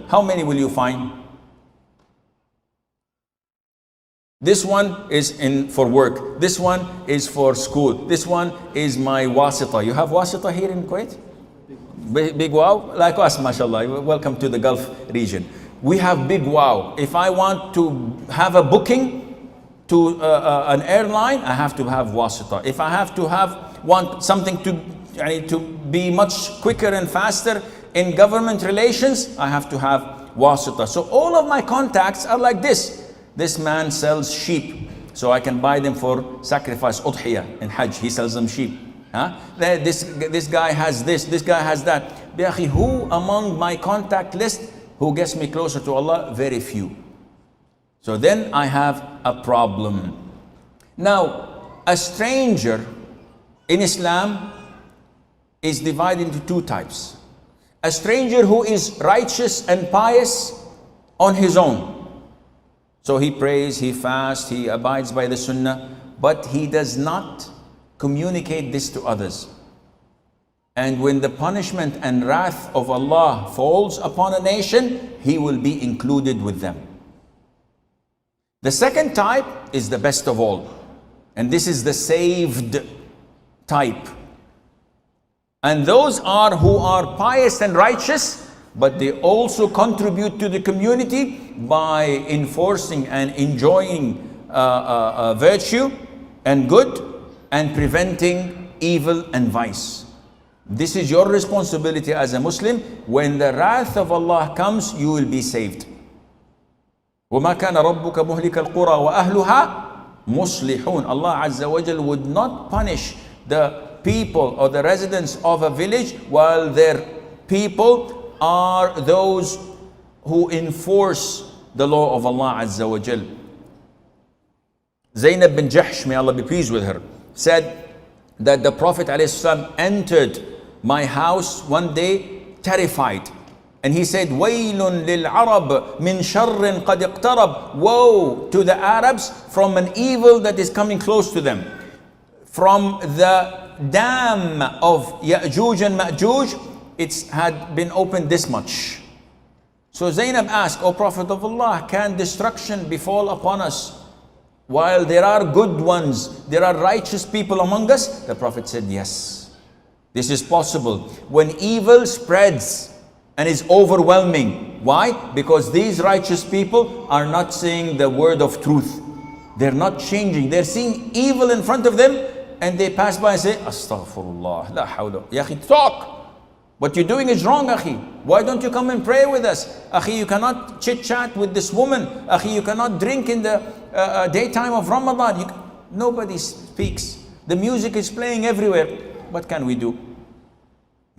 How many will you find? This one is for work. This one is for school. This one is my wasita. You have wasita here in Kuwait? Big wow? Like us, mashallah. Welcome to the Gulf region. We have big wow. If I want to have a booking to an airline, I have to have wasita. If I have to want something to be much quicker and faster in government relations, I have to have wasita. So all of my contacts are like this. This man sells sheep, so I can buy them for sacrifice, udhiyah, in Hajj. He sells them sheep. This guy has this guy has that. Who among my contact list who gets me closer to Allah? Very few. So then I have a problem. Now, a stranger in Islam is divided into two types. A stranger who is righteous and pious on his own. So he prays, he fasts, he abides by the sunnah, but he does not communicate this to others. And when the punishment and wrath of Allah falls upon a nation, he will be included with them. The second type is the best of all. And this is the saved type. And those are who are pious and righteous, but they also contribute to the community by enforcing and enjoying virtue and good and preventing evil and vice. This is your responsibility as a Muslim. When the wrath of Allah comes, you will be saved. وَمَا كَانَ رَبُّكَ مُهْلِكَ الْقُرَى وَأَهْلُهَا مُصْلِحُونَ. Allah Azza wa Jal would not punish the people or the residents of a village while their people are those who enforce the law of Allah Azza wa Jal. Zainab bin Jahsh, may Allah be pleased with her, said that the Prophet ﷺ entered my house one day terrified. And he said, وَيْلٌ لِلْعَرَبِ مِنْ شَرٍ قَدْ اقْتَرَبْ. Woe to the Arabs from an evil that is coming close to them. From the dam of Ya'juj and Ma'juj, it had been opened this much. So Zainab asked, O Prophet of Allah, can destruction befall upon us while there are good ones, there are righteous people among us? The Prophet said, yes, this is possible. When evil spreads and is overwhelming. Why? Because these righteous people are not saying the word of truth. They're not changing. They're seeing evil in front of them and they pass by and say, Astaghfirullah, la hawla. Ya akhi, talk. What you're doing is wrong, akhi. Why don't you come and pray with us? Akhi, you cannot chit-chat with this woman. Akhi, you cannot drink in the daytime of Ramadan. Nobody speaks. The music is playing everywhere. What can we do?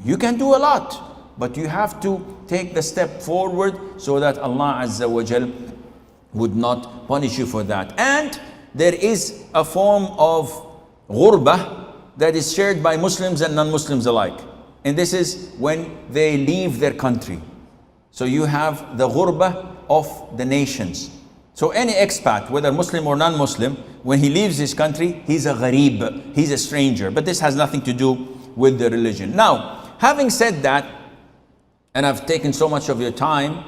You can do a lot, but you have to take the step forward so that Allah Azza wa Jal would not punish you for that. And there is a form of ghurbah that is shared by Muslims and non-Muslims alike. And this is when they leave their country. So you have the ghurbah of the nations. So any expat, whether Muslim or non-Muslim, when he leaves his country, he's a gharib, he's a stranger. But this has nothing to do with the religion. Now, having said that, and I've taken so much of your time,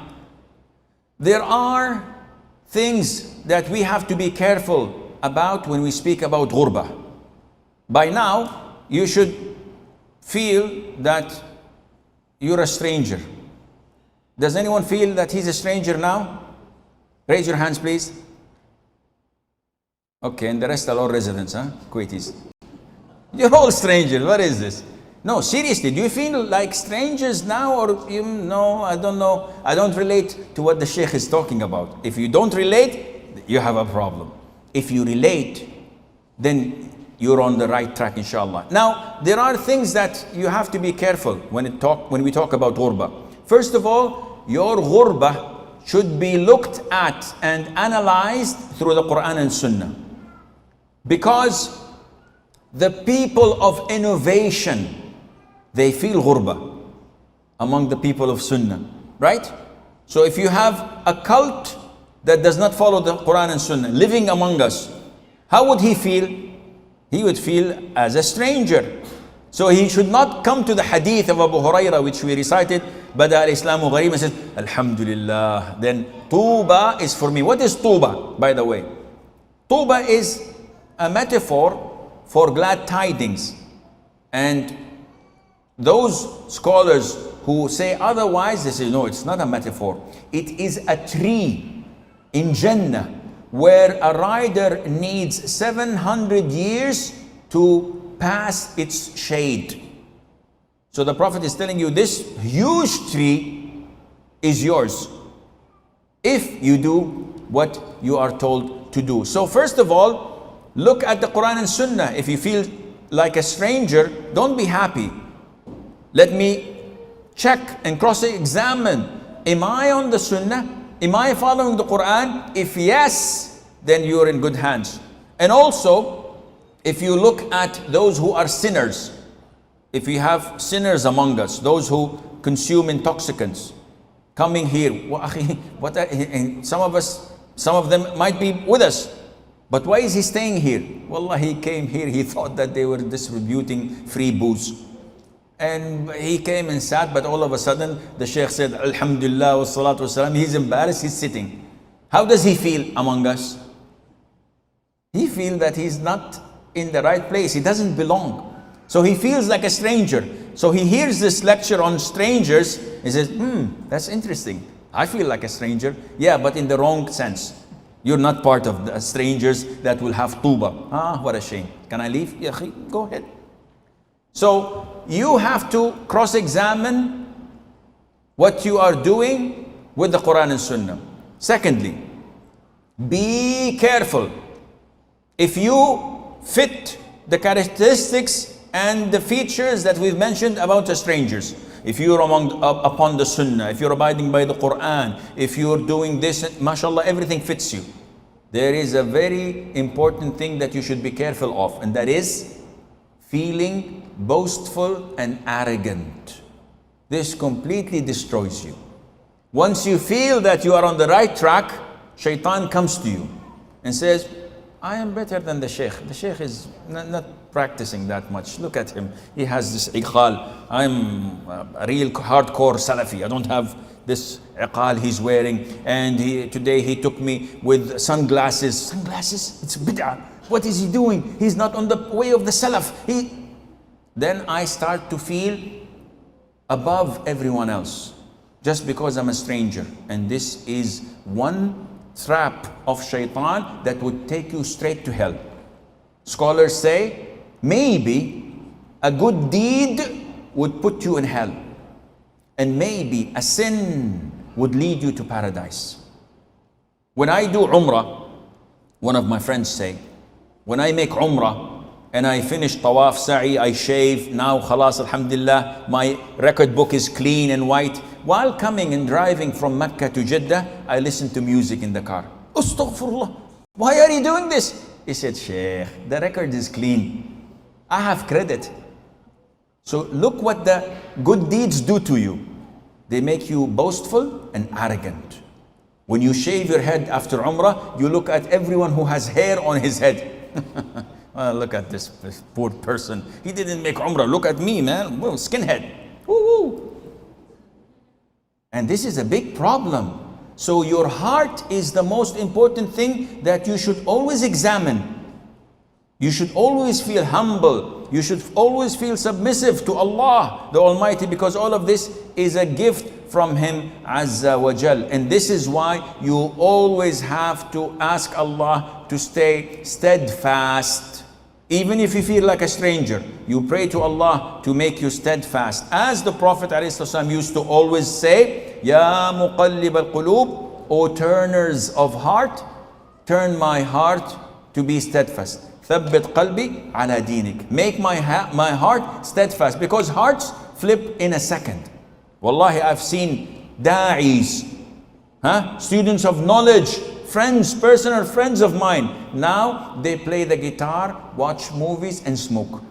there are things that we have to be careful about when we speak about ghurbah. By now, you should feel that you're a stranger. Does anyone feel that he's a stranger now? Raise your hands, please. Okay, and the rest are all residents, huh? Kuwaitis. You're all strangers. What is this? No, seriously, do you feel like strangers now, or no, I don't know. I don't relate to what the Sheikh is talking about. If you don't relate, you have a problem. If you relate, then you're on the right track, inshallah. Now, there are things that you have to be careful when we talk about ghurbah. First of all, your ghurbah should be looked at and analyzed through the Quran and Sunnah. Because the people of innovation, they feel ghurbah among the people of Sunnah, right? So if you have a cult that does not follow the Quran and Sunnah living among us, how would he feel? He would feel as a stranger. So he should not come to the hadith of Abu Huraira, which we recited, Bada al-Islamu ghareeb, and says, Alhamdulillah, then Tuba is for me. What is Tuba, by the way? Tuba is a metaphor for glad tidings. And those scholars who say otherwise, they say, no, it's not a metaphor. It is a tree in Jannah where a rider needs 700 years to pass its shade. So the Prophet is telling you this huge tree is yours if you do what you are told to do. So first of all, look at the Quran and Sunnah. If you feel like a stranger, don't be happy. Let me check and cross-examine. Am I on the Sunnah? Am I following the Quran? If yes, then you're in good hands. And also, if you look at those who are sinners, if we have sinners among us, those who consume intoxicants, coming here, some of them might be with us, but why is he staying here? Wallah, he came here, he thought that they were distributing free booze. And he came and sat, but all of a sudden, the Shaykh said, Alhamdulillah, wa salatu wa salam. He's embarrassed, he's sitting. How does he feel among us? He feels that he's not in the right place. He doesn't belong. So he feels like a stranger. So he hears this lecture on strangers. He says, that's interesting. I feel like a stranger. Yeah, but in the wrong sense. You're not part of the strangers that will have tuba. Ah, what a shame. Can I leave? Yeah, go ahead. So you have to cross-examine what you are doing with the Quran and Sunnah. Secondly, be careful. If you fit the characteristics and the features that we've mentioned about the strangers, if you're upon the Sunnah, if you're abiding by the Quran, if you're doing this, mashallah, everything fits you. There is a very important thing that you should be careful of, and that is feeling boastful and arrogant. This completely destroys you. Once you feel that you are on the right track, shaitan comes to you and says, I am better than the Shaykh. The Shaykh is not practicing that much. Look at him. He has this iqal. I'm a real hardcore Salafi. I don't have this iqal he's wearing. And today he took me with sunglasses. Sunglasses? It's bid'ah. What is he doing? He's not on the way of the Salaf. Then I start to feel above everyone else just because I'm a stranger. And this is one trap of shaitan that would take you straight to hell. Scholars say maybe a good deed would put you in hell, and maybe a sin would lead you to paradise. When I do Umrah, one of my friends say, when I make Umrah and I finish Tawaf, Sa'i, I shave, now khalas, alhamdulillah, my record book is clean and white. While coming and driving from Mecca to Jeddah, I listen to music in the car. Astaghfirullah, why are you doing this? He said, Shaykh, the record is clean. I have credit. So look what the good deeds do to you. They make you boastful and arrogant. When you shave your head after Umrah, you look at everyone who has hair on his head. Well, look at this poor person. He didn't make Umrah. Look at me, man. Whoa, skinhead. Woo-hoo. And this is a big problem. So your heart is the most important thing that you should always examine. You should always feel humble. You should always feel submissive to Allah, the Almighty, because all of this is a gift from Him Azza wa Jal. And this is why you always have to ask Allah to stay steadfast. Even if you feel like a stranger, you pray to Allah to make you steadfast. As the Prophet ﷺ used to always say, Ya muqallib al-qulub, O turners of heart, turn my heart to be steadfast. Thabbit qalbi ala dinik. Make my heart steadfast, because hearts flip in a second. Wallahi, I've seen da'is, students of knowledge, friends, personal friends of mine. Now they play the guitar, watch movies and smoke.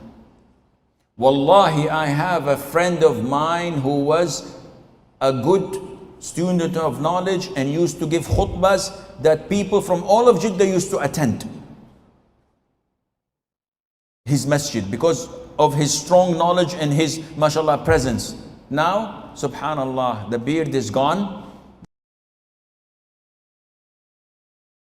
Wallahi, I have a friend of mine who was a good student of knowledge and used to give khutbas that people from all of Jeddah used to attend. his masjid because of his strong knowledge and his, mashallah, presence. Now, subhanallah, the beard is gone.